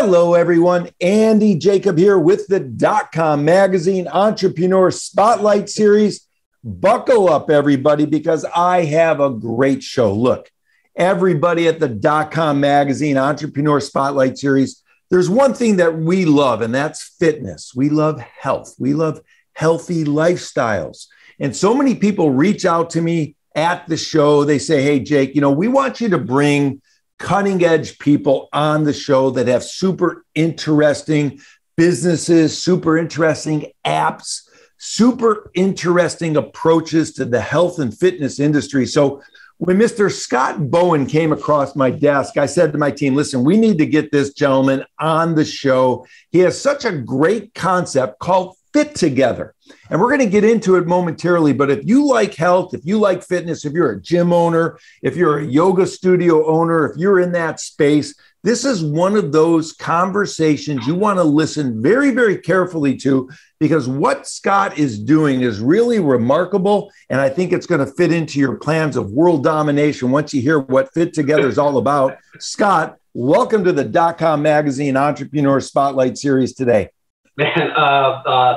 Hello, everyone. Andy Jacob here with the .com magazine Entrepreneur Spotlight Series. Buckle up, everybody, because I have a great show. Look, everybody at the .com magazine Entrepreneur Spotlight Series, there's one thing that we love, and that's fitness. We love health. We love healthy lifestyles. And so many people reach out to me at the show. They say, hey, Jake, we want you to bring cutting edge people on the show that have super interesting businesses, super interesting apps, super interesting approaches to the health and fitness industry. So when Mr. Scott Bowen came across my desk, I said to my team, listen, we need to get this gentleman on the show. He has such a great concept called FitTogether. And we're going to get into it momentarily. But if you like health, if you like fitness, if you're a gym owner, if you're a yoga studio owner, if you're in that space, this is one of those conversations you want to listen very, very carefully to, because what Scott is doing is really remarkable. And I think it's going to fit into your plans of world domination once you hear what FitTogether is all about. Scott, welcome to the .com magazine Entrepreneur Spotlight Series today. Man,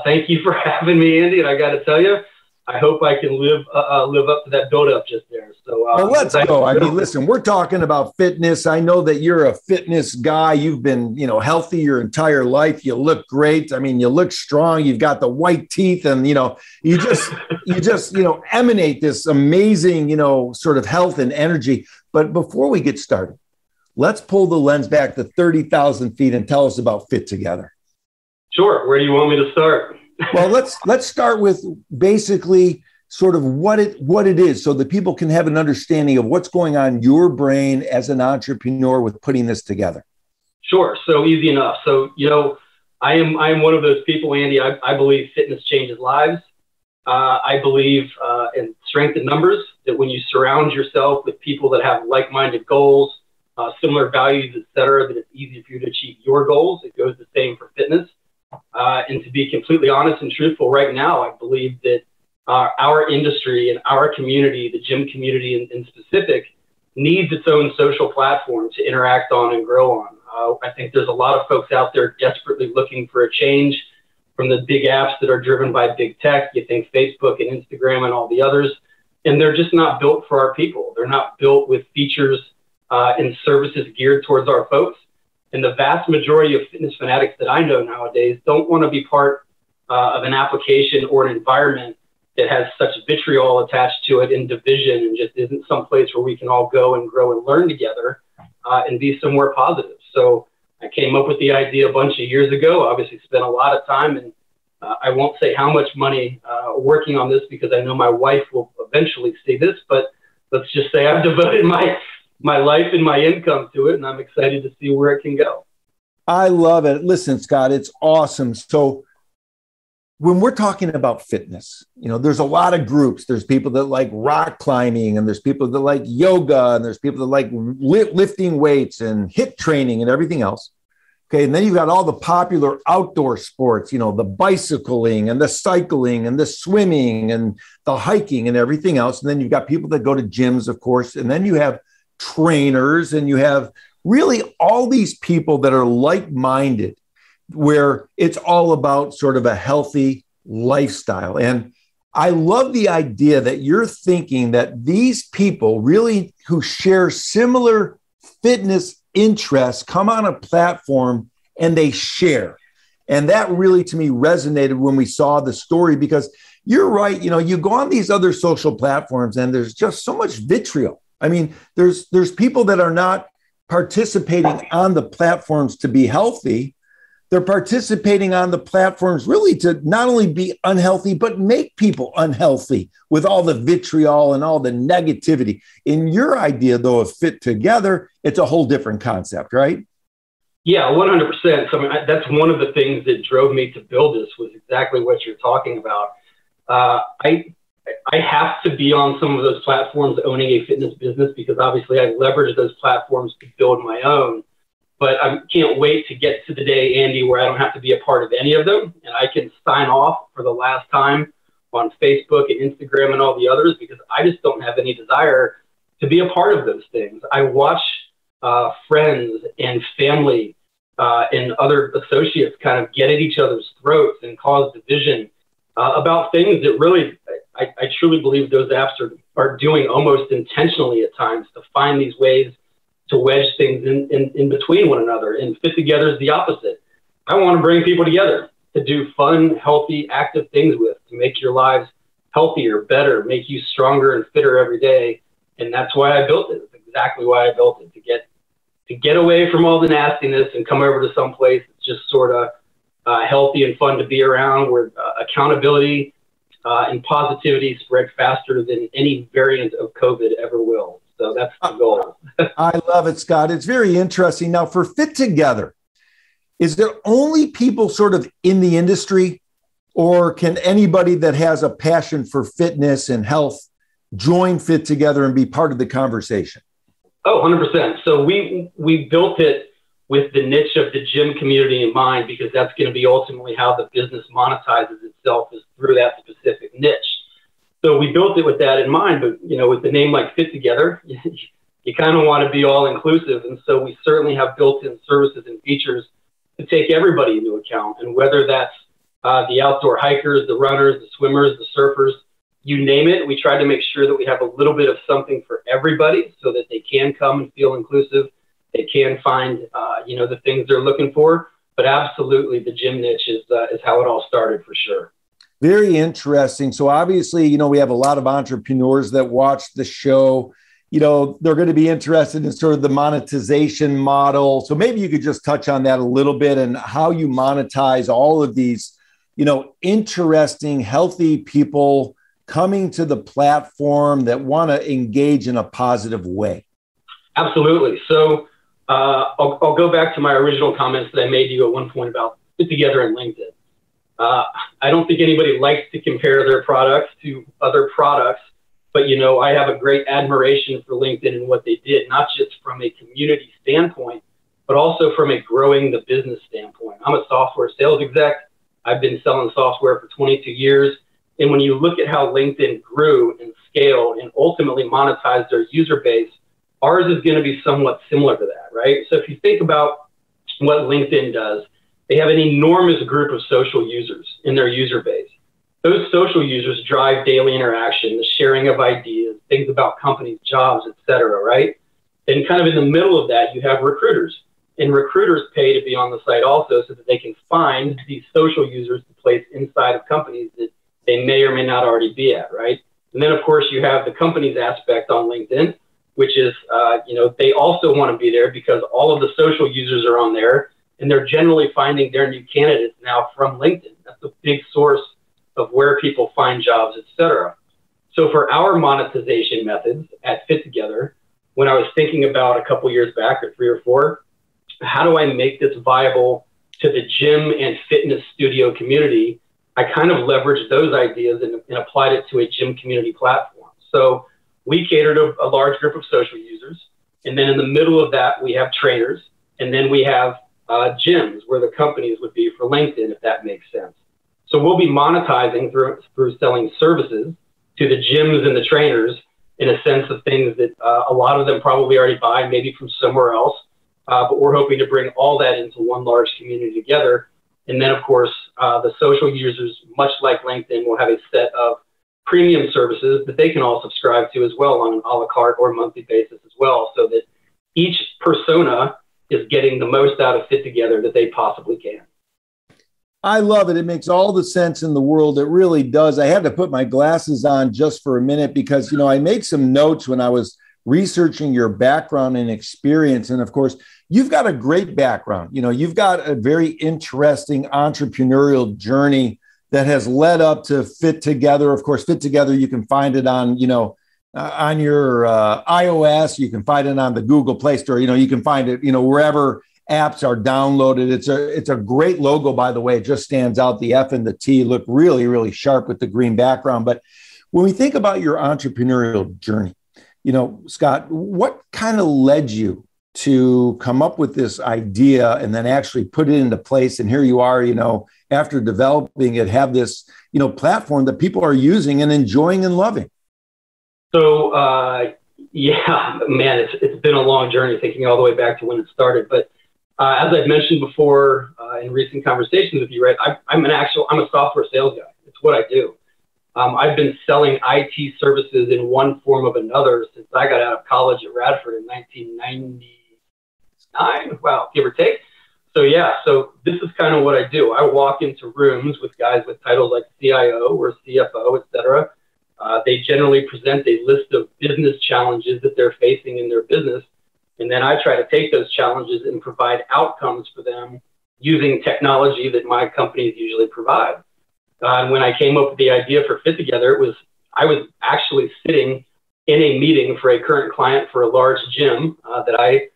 thank you for having me, Andy. And I got to tell you, I hope I can live up to that build-up just there. So well, let's go. I mean, listen, we're talking about fitness. I know that you're a fitness guy. You've been, healthy your entire life. You look great. I mean, you look strong. You've got the white teeth, and you just emanate this amazing, sort of health and energy. But before we get started, let's pull the lens back to 30,000 feet and tell us about FitTogether. Sure. Where do you want me to start? Well, let's start with basically sort of what it is, so that people can have an understanding of what's going on in your brain as an entrepreneur with putting this together. Sure. So easy enough. So, I am one of those people, Andy. I believe fitness changes lives. I believe in strength in numbers, that when you surround yourself with people that have like-minded goals, similar values, et cetera, that it's easy for you to achieve your goals. It goes the same for fitness. And to be completely honest and truthful, right now, I believe that our industry and our community, the gym community in specific, needs its own social platform to interact on and grow on. I think there's a lot of folks out there desperately looking for a change from the big apps that are driven by big tech. You think Facebook and Instagram and all the others, and they're just not built for our people. They're not built with features and services geared towards our folks. And the vast majority of fitness fanatics that I know nowadays don't want to be part of an application or an environment that has such vitriol attached to it in division, and just isn't some place where we can all go and grow and learn together and be somewhere positive. So I came up with the idea a bunch of years ago. Obviously spent a lot of time, and I won't say how much money working on this, because I know my wife will eventually see this, but let's just say I've devoted my life and my income to it, and I'm excited to see where it can go. I love it. Listen, Scott, it's awesome. So when we're talking about fitness, there's a lot of groups. There's people that like rock climbing, and there's people that like yoga, and there's people that like lifting weights and HIIT training and everything else. Okay. And then you've got all the popular outdoor sports, the bicycling and the cycling and the swimming and the hiking and everything else. And then you've got people that go to gyms, of course. And then you have trainers, and you have really all these people that are like-minded, where it's all about sort of a healthy lifestyle. And I love the idea that you're thinking that these people really who share similar fitness interests come on a platform and they share. And that really, to me, resonated when we saw the story, because you're right. You go on these other social platforms and there's just so much vitriol. I mean, there's people that are not participating on the platforms to be healthy. They're participating on the platforms really to not only be unhealthy, but make people unhealthy with all the vitriol and all the negativity. In your idea, though, of FitTogether, it's a whole different concept, right? Yeah, 100%. So that's one of the things that drove me to build this, was exactly what you're talking about. I have to be on some of those platforms owning a fitness business, because obviously I leverage those platforms to build my own. But I can't wait to get to the day, Andy, where I don't have to be a part of any of them, and I can sign off for the last time on Facebook and Instagram and all the others, because I just don't have any desire to be a part of those things. I watch friends and family and other associates kind of get at each other's throats and cause division about things that really, I truly believe those apps are doing almost intentionally at times to find these ways to wedge things in between one another. And FitTogether is the opposite. I want to bring people together to do fun, healthy, active things with, to make your lives healthier, better, make you stronger and fitter every day. And that's why I built it. It's exactly why I built it, to get away from all the nastiness and come over to some place that's just sort of healthy and fun to be around, where accountability and positivity spread faster than any variant of COVID ever will. So that's the goal. I love it, Scott. It's very interesting. Now, for FitTogether, is there only people sort of in the industry, or can anybody that has a passion for fitness and health join FitTogether and be part of the conversation? Oh, 100%. So we built it with the niche of the gym community in mind, because that's going to be ultimately how the business monetizes itself, is through that specific niche. So we built it with that in mind, but with the name like FitTogether, you kind of want to be all inclusive. And so we certainly have built-in services and features to take everybody into account. And whether that's the outdoor hikers, the runners, the swimmers, the surfers, you name it, we try to make sure that we have a little bit of something for everybody so that they can come and feel inclusive. They can find, the things they're looking for. But absolutely, the gym niche is how it all started, for sure. Very interesting. So obviously, we have a lot of entrepreneurs that watch the show. They're going to be interested in sort of the monetization model. So maybe you could just touch on that a little bit, and how you monetize all of these, interesting, healthy people coming to the platform that want to engage in a positive way. Absolutely. So I'll go back to my original comments that I made to you at one point about FitTogether and LinkedIn. I don't think anybody likes to compare their products to other products, but I have a great admiration for LinkedIn and what they did, not just from a community standpoint, but also from a growing the business standpoint. I'm a software sales exec. I've been selling software for 22 years. And when you look at how LinkedIn grew and scaled and ultimately monetized their user base, ours is going to be somewhat similar to that, right? So if you think about what LinkedIn does, they have an enormous group of social users in their user base. Those social users drive daily interaction, the sharing of ideas, things about companies, jobs, et cetera, right? And kind of in the middle of that, you have recruiters. And recruiters pay to be on the site also, so that they can find these social users to place inside of companies that they may or may not already be at, right? And then, of course, you have the company's aspect on LinkedIn, which is, they also want to be there because all of the social users are on there, and they're generally finding their new candidates now from LinkedIn. That's a big source of where people find jobs, et cetera. So for our monetization methods at FitTogether, when I was thinking about a couple years back, or 3 or 4, how do I make this viable to the gym and fitness studio community? I kind of leveraged those ideas and applied it to a gym community platform. So we cater to a large group of social users. And then in the middle of that, we have trainers. And then we have gyms, where the companies would be for LinkedIn, if that makes sense. So we'll be monetizing through selling services to the gyms and the trainers, in a sense of things that a lot of them probably already buy, maybe from somewhere else. But we're hoping to bring all that into one large community together. And then, of course, the social users, much like LinkedIn, will have a set of premium services that they can all subscribe to as well on an a la carte or monthly basis as well, so that each persona is getting the most out of FitTogether that they possibly can. I love it. It makes all the sense in the world. It really does. I had to put my glasses on just for a minute because, I made some notes when I was researching your background and experience. And of course, you've got a great background. You've got a very interesting entrepreneurial journey that has led up to FitTogether. Of course, FitTogether, you can find it on, on your iOS. You can find it on the Google Play Store. You can find it, wherever apps are downloaded. It's a great logo, by the way. It just stands out. The F and the T look really, really sharp with the green background. But when we think about your entrepreneurial journey, Scott, what kind of led you to come up with this idea and then actually put it into place? And here you are, after developing it, have this, platform that people are using and enjoying and loving. So, yeah, man, it's been a long journey, thinking all the way back to when it started. But As I've mentioned before in recent conversations with you, right? I'm a software sales guy. It's what I do. I've been selling IT services in one form of another since I got out of college at Radford in 1999. Wow, give or take. So yeah, so this is kind of what I do. I walk into rooms with guys with titles like CIO or CFO, et cetera. They generally present a list of business challenges that they're facing in their business. And then I try to take those challenges and provide outcomes for them using technology that my companies usually provide. And when I came up with the idea for FitTogether, I was actually sitting in a meeting for a current client for a large gym that I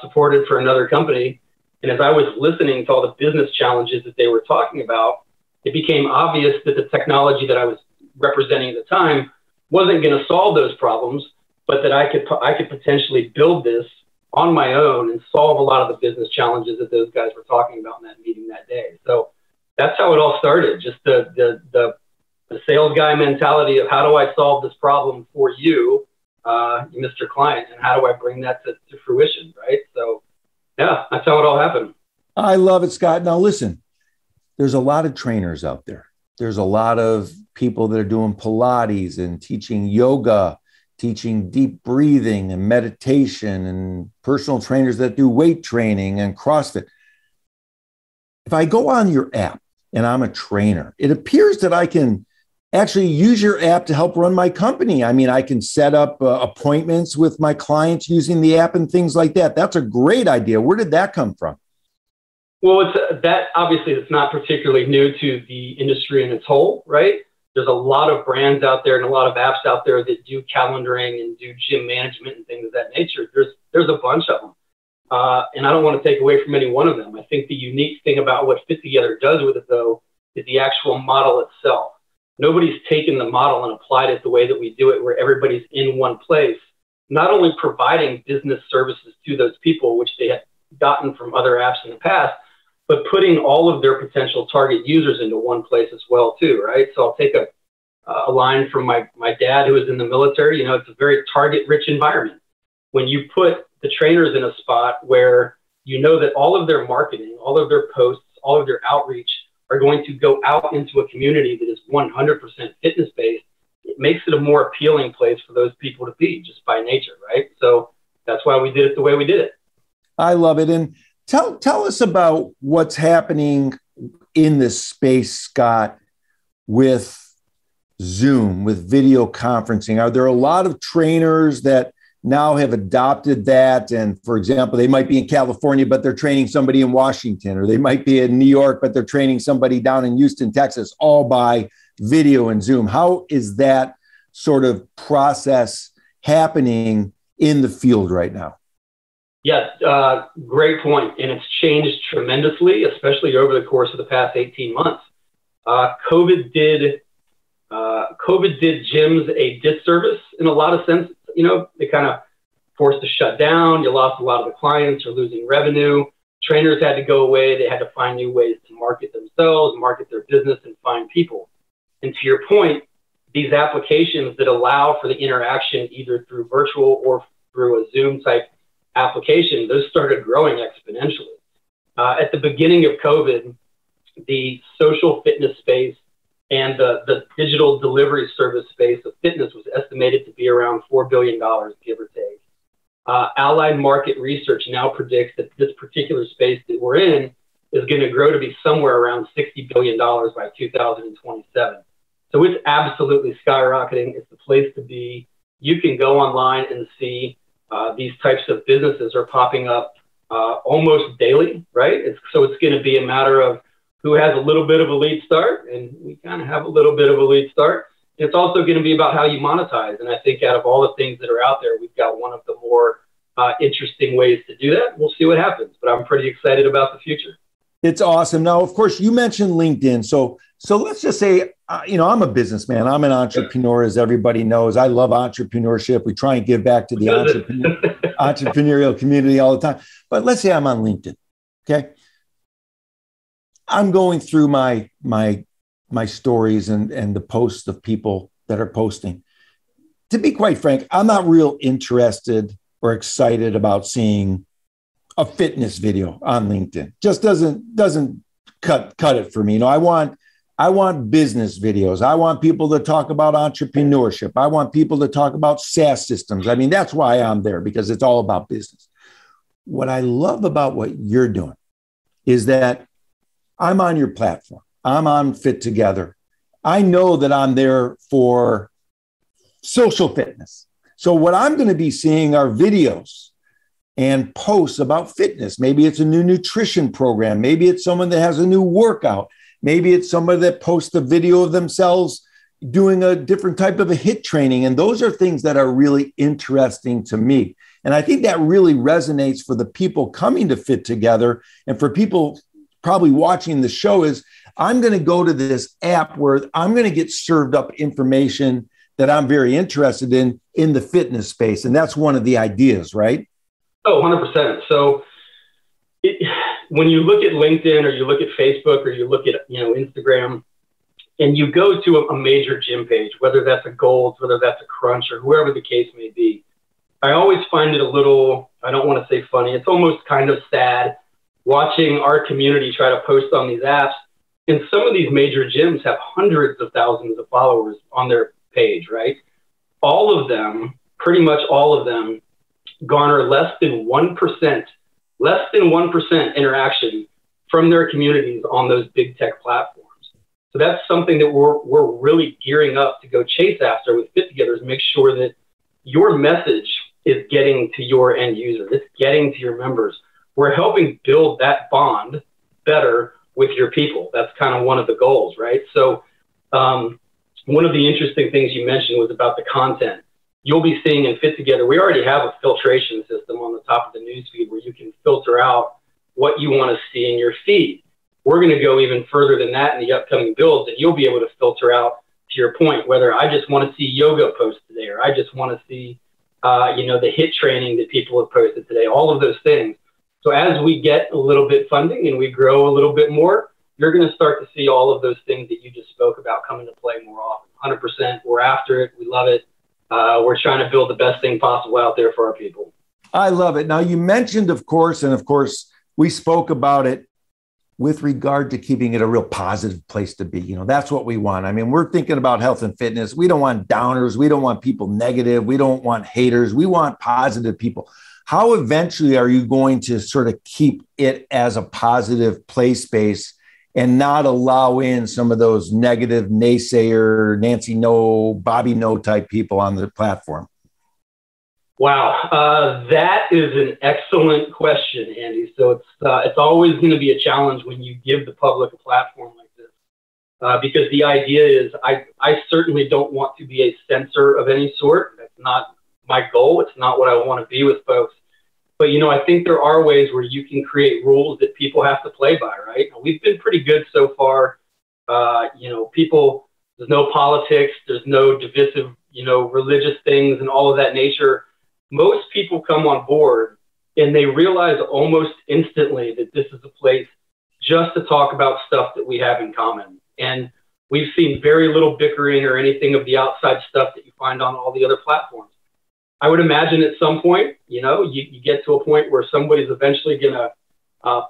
supported for another company. And as I was listening to all the business challenges that they were talking about, it became obvious that the technology that I was representing at the time wasn't going to solve those problems, but that I could potentially build this on my own and solve a lot of the business challenges that those guys were talking about in that meeting that day. So that's how it all started. Just the sales guy mentality of how do I solve this problem for you, Mr. Client, and how do I bring that to fruition, right? So yeah, that's how it all happened. I love it, Scott. Now listen, there's a lot of trainers out there. There's a lot of people that are doing Pilates and teaching yoga, teaching deep breathing and meditation, and personal trainers that do weight training and CrossFit. If I go on your app and I'm a trainer, it appears that I can actually use your app to help run my company. I mean, I can set up appointments with my clients using the app and things like that. That's a great idea. Where did that come from? Well, that obviously it's not particularly new to the industry in its whole, right? There's a lot of brands out there and a lot of apps out there that do calendaring and do gym management and things of that nature. There's a bunch of them. And I don't want to take away from any one of them. I think the unique thing about what FitTogether does with it, though, is the actual model itself. Nobody's taken the model and applied it the way that we do it, where everybody's in one place, not only providing business services to those people, which they had gotten from other apps in the past, but putting all of their potential target users into one place as well, too, right? So I'll take a line from my dad who was in the military. You know, it's a very target-rich environment. When you put the trainers in a spot where you know that all of their marketing, all of their posts, all of their outreach are going to go out into a community that is 100% fitness-based, it makes it a more appealing place for those people to be just by nature, right? So that's why we did it the way we did it. I love it. And tell us about what's happening in this space, Scott, with Zoom, with video conferencing. Are there a lot of trainers that now have adopted that? And for example, they might be in California, but they're training somebody in Washington, or they might be in New York, but they're training somebody down in Houston, Texas, all by video and Zoom. How is that sort of process happening in the field right now? Yes, great point. And it's changed tremendously, especially over the course of the past 18 months. COVID did gyms a disservice in a lot of senses. You know, they kind of forced to shut down. You lost a lot of the clients, you're losing revenue. Trainers had to go away. They had to find new ways to market themselves, market their business, and find people. And to your point, these applications that allow for the interaction either through virtual or through a Zoom type application, those started growing exponentially. At the beginning of COVID, the social fitness space and the digital delivery service space of fitness was estimated to be around $4 billion, give or take. Allied Market Research now predicts that this particular space that we're in is going to grow to be somewhere around $60 billion by 2027. So it's absolutely skyrocketing. It's the place to be. You can go online and see these types of businesses are popping up almost daily, right? So it's going to be a matter of who has a little bit of a lead start, and we kind of have a little bit of a lead start. And it's also going to be about how you monetize. And I think out of all the things that are out there, we've got one of the more interesting ways to do that. We'll see what happens, but I'm pretty excited about the future. It's awesome. Now, of course, you mentioned LinkedIn. So let's just say, I'm a businessman. I'm an entrepreneur, as everybody knows. I love entrepreneurship. We try and give back to the entrepreneurial community all the time. But let's say I'm on LinkedIn, okay? I'm going through my stories and the posts of people that are posting. To be quite frank, I'm not real interested or excited about seeing a fitness video on LinkedIn. Just doesn't cut it for me. I want business videos. I want people to talk about entrepreneurship. I want people to talk about SaaS systems. I mean, that's why I'm there, because it's all about business. What I love about what you're doing is that I'm on your platform. I'm on FitTogether. I know that I'm there for social fitness. So what I'm going to be seeing are videos and posts about fitness. Maybe it's a new nutrition program. Maybe it's someone that has a new workout. Maybe it's somebody that posts a video of themselves doing a different type of a HIIT training. And those are things that are really interesting to me. And I think that really resonates for the people coming to FitTogether, and for people probably watching the show is, I'm going to go to this app where I'm going to get served up information that I'm very interested in the fitness space. And that's one of the ideas, right? Oh, 100%. So when you look at LinkedIn, or you look at Facebook, or you look at, Instagram, and you go to a major gym page, whether that's a Gold, whether that's a Crunch, or whoever the case may be, I always find it a little, I don't want to say funny, it's almost kind of sad watching our community try to post on these apps. And some of these major gyms have hundreds of thousands of followers on their page, right? All of them, pretty much all of them, garner less than 1% interaction from their communities on those big tech platforms. So that's something that we're really gearing up to go chase after with FitTogether, is make sure that your message is getting to your end user, it's getting to your members. We're helping build that bond better with your people. That's kind of one of the goals, right? So one of the interesting things you mentioned was about the content. You'll be seeing in FitTogether, we already have a filtration system on the top of the newsfeed where you can filter out what you want to see in your feed. We're going to go even further than that in the upcoming builds, and you'll be able to filter out, to your point, whether I just want to see yoga posts today, or I just want to see, the HIIT training that people have posted today, all of those things. So as we get a little bit funding and we grow a little bit more, you're going to start to see all of those things that you just spoke about come into play more often. 100%. We're after it. We love it. We're trying to build the best thing possible out there for our people. I love it. Now, you mentioned, of course, we spoke about it with regard to keeping it a real positive place to be. That's what we want. I mean, we're thinking about health and fitness. We don't want downers. We don't want people negative. We don't want haters. We want positive people. How eventually are you going to sort of keep it as a positive play space and not allow in some of those negative naysayer, Nancy no, Bobby no type people on the platform? Wow, that is an excellent question, Andy. So it's always going to be a challenge when you give the public a platform like this, because the idea is I certainly don't want to be a censor of any sort. That's not my goal. It's not what I want to be with folks. But, I think there are ways where you can create rules that people have to play by, right? And we've been pretty good so far. People, there's no politics, there's no divisive, religious things and all of that nature. Most people come on board and they realize almost instantly that this is a place just to talk about stuff that we have in common. And we've seen very little bickering or anything of the outside stuff that you find on all the other platforms. I would imagine at some point, you get to a point where somebody's eventually going to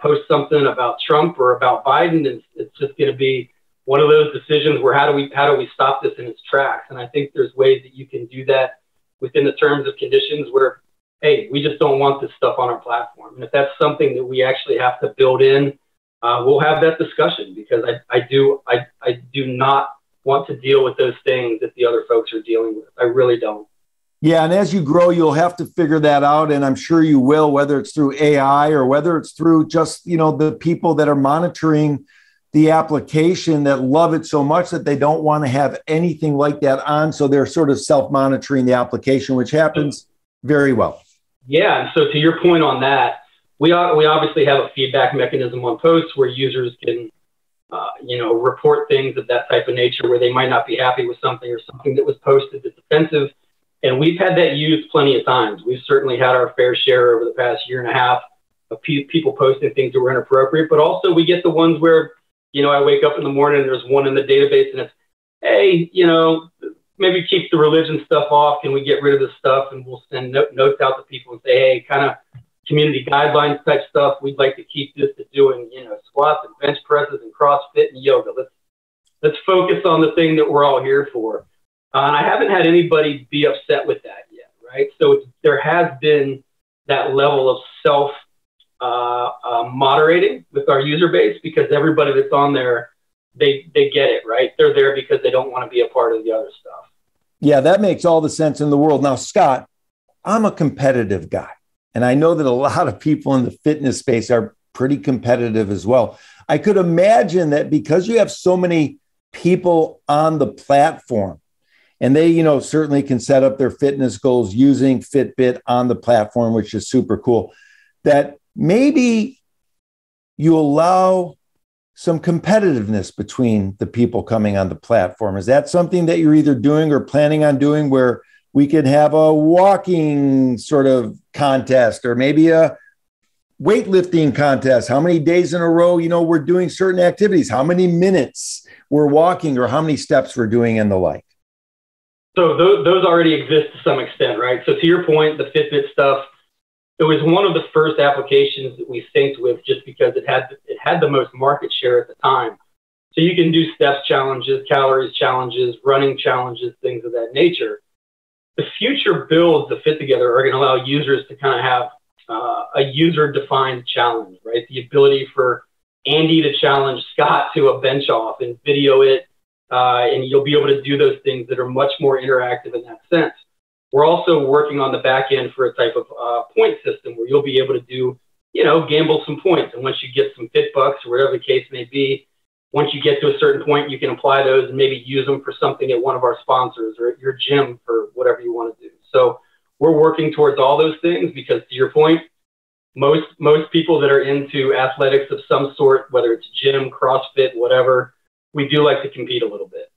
post something about Trump or about Biden, and it's just going to be one of those decisions where how do we stop this in its tracks? And I think there's ways that you can do that within the terms of conditions where, hey, we just don't want this stuff on our platform. And if that's something that we actually have to build in, we'll have that discussion, because I do not want to deal with those things that the other folks are dealing with. I really don't. Yeah, and as you grow, you'll have to figure that out, and I'm sure you will, whether it's through AI or whether it's through just, the people that are monitoring the application that love it so much that they don't want to have anything like that on, so they're sort of self-monitoring the application, which happens very well. Yeah, and so to your point on that, we obviously have a feedback mechanism on posts where users can, report things of that type of nature where they might not be happy with something or something that was posted that's offensive. And we've had that used plenty of times. We've certainly had our fair share over the past year and a half of people posting things that were inappropriate, but also we get the ones where, I wake up in the morning and there's one in the database and it's, hey, maybe keep the religion stuff off. Can we get rid of this stuff? And we'll send notes out to people and say, hey, kind of community guidelines type stuff. We'd like to keep this to doing, you know, squats and bench presses and CrossFit and yoga. Let's focus on the thing that we're all here for. And I haven't had anybody be upset with that yet, right? So there has been that level of self moderating with our user base, because everybody that's on there, they get it, right? They're there because they don't want to be a part of the other stuff. Yeah, that makes all the sense in the world. Now, Scott, I'm a competitive guy, and I know that a lot of people in the fitness space are pretty competitive as well. I could imagine that because you have so many people on the platform, and they, you know, certainly can set up their fitness goals using Fitbit on the platform, which is super cool, that maybe you allow some competitiveness between the people coming on the platform. Is that something that you're either doing or planning on doing, where we could have a walking sort of contest, or maybe a weightlifting contest? How many days in a row, you know, we're doing certain activities, how many minutes we're walking, or how many steps we're doing, and the like? So those already exist to some extent, right? So to your point, the Fitbit stuff, it was one of the first applications that we synced with, just because it had the most market share at the time. So you can do steps challenges, calories challenges, running challenges, things of that nature. The future builds of FitTogether are going to allow users to kind of have a user-defined challenge, right? The ability for Andy to challenge Scott to a bench off and video it, and you'll be able to do those things that are much more interactive in that sense. We're also working on the back end for a type of point system where you'll be able to do, you know, gamble some points. And once you get some FitBucks or whatever the case may be, once you get to a certain point, you can apply those and maybe use them for something at one of our sponsors or at your gym for whatever you want to do. So we're working towards all those things, because to your point, most people that are into athletics of some sort, whether it's gym, CrossFit, whatever, we do like to compete a little bit.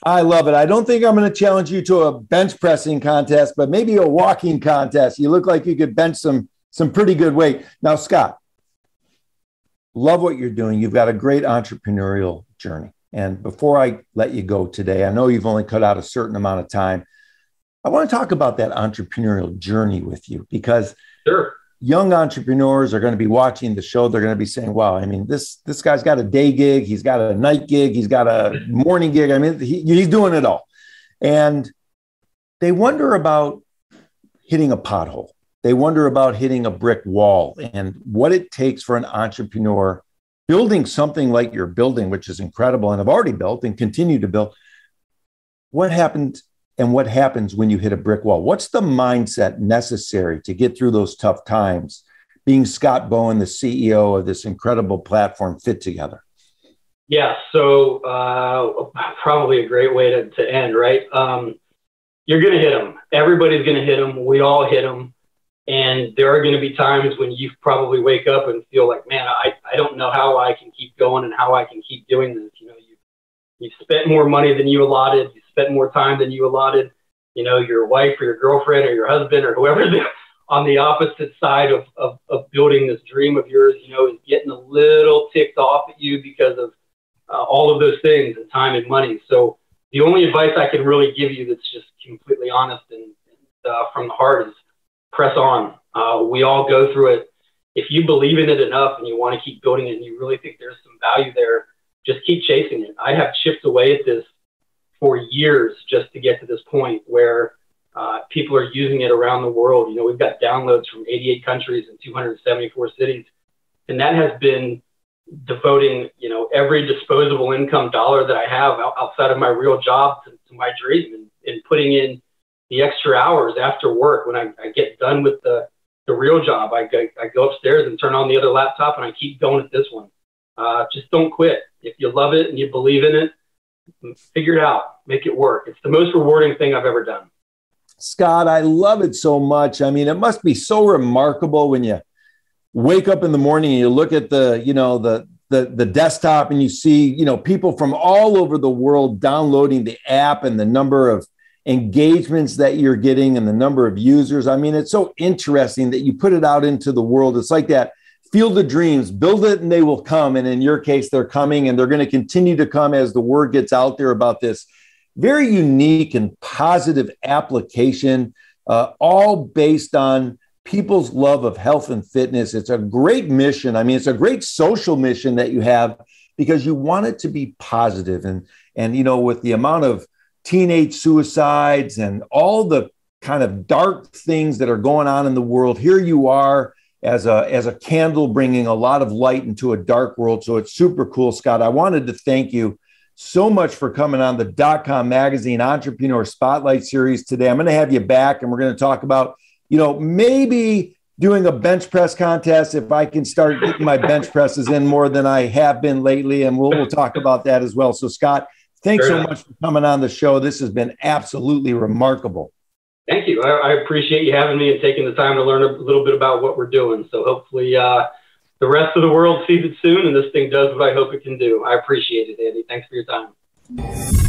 I love it. I don't think I'm going to challenge you to a bench pressing contest, but maybe a walking contest. You look like you could bench some pretty good weight. Now, Scott, love what you're doing. You've got a great entrepreneurial journey. And before I let you go today, I know you've only cut out a certain amount of time. I want to talk about that entrepreneurial journey with you, because sure, young entrepreneurs are going to be watching the show. They're going to be saying, wow, I mean, this guy's got a day gig. He's got a night gig. He's got a morning gig. I mean, he's doing it all. And they wonder about hitting a pothole. They wonder about hitting a brick wall, and what it takes for an entrepreneur building something like you're building, which is incredible and have already built and continue to build. What happened and what happens when you hit a brick wall? What's the mindset necessary to get through those tough times, being Scott Bowen, the CEO of this incredible platform, FitTogether? Yeah, so probably a great way to end, right? You're going to hit them. Everybody's going to hit them. We all hit them. And there are going to be times when you probably wake up and feel like, man, I don't know how I can keep going and how I can keep doing this. You know, you've spent more money than you allotted. You spent more time than you allotted. You know, your wife or your girlfriend or your husband or whoever's on the opposite side of building this dream of yours, you know, is getting a little ticked off at you because of all of those things, and time and money. So the only advice I can really give you that's just completely honest and from the heart is press on. We all go through it. If you believe in it enough and you want to keep building it and you really think there's some value there, just keep chasing it. I have chipped away at this for years just to get to this point where people are using it around the world. You know, we've got downloads from 88 countries and 274 cities. And that has been devoting, you know, every disposable income dollar that I have outside of my real job to my dream, and putting in the extra hours after work. When I get done with the real job, I go upstairs and turn on the other laptop and I keep going at this one. Just don't quit. If you love it and you believe in it, figure it out, make it work. It's the most rewarding thing I've ever done. Scott, I love it so much. I mean, it must be so remarkable when you wake up in the morning and you look at the desktop and you see, you know, people from all over the world downloading the app, and the number of engagements that you're getting and the number of users. I mean, it's so interesting that you put it out into the world. It's like that field of dreams, build it and they will come. And in your case, they're coming, and they're going to continue to come as the word gets out there about this very unique and positive application, all based on people's love of health and fitness. It's a great mission. I mean, it's a great social mission that you have because you want it to be positive. And you know, with the amount of teenage suicides and all the kind of dark things that are going on in the world, here you are as a candle bringing a lot of light into a dark world. So it's super cool, Scott. I wanted to thank you so much for coming on the .com Magazine Entrepreneur Spotlight Series today. I'm going to have you back, and we're going to talk about, you know, maybe doing a bench press contest if I can start getting my bench presses in more than I have been lately, and we'll talk about that as well. So, Scott, thanks so much for coming on the show. This has been absolutely remarkable. Thank you. I appreciate you having me and taking the time to learn a little bit about what we're doing. So hopefully the rest of the world sees it soon and this thing does what I hope it can do. I appreciate it, Andy. Thanks for your time.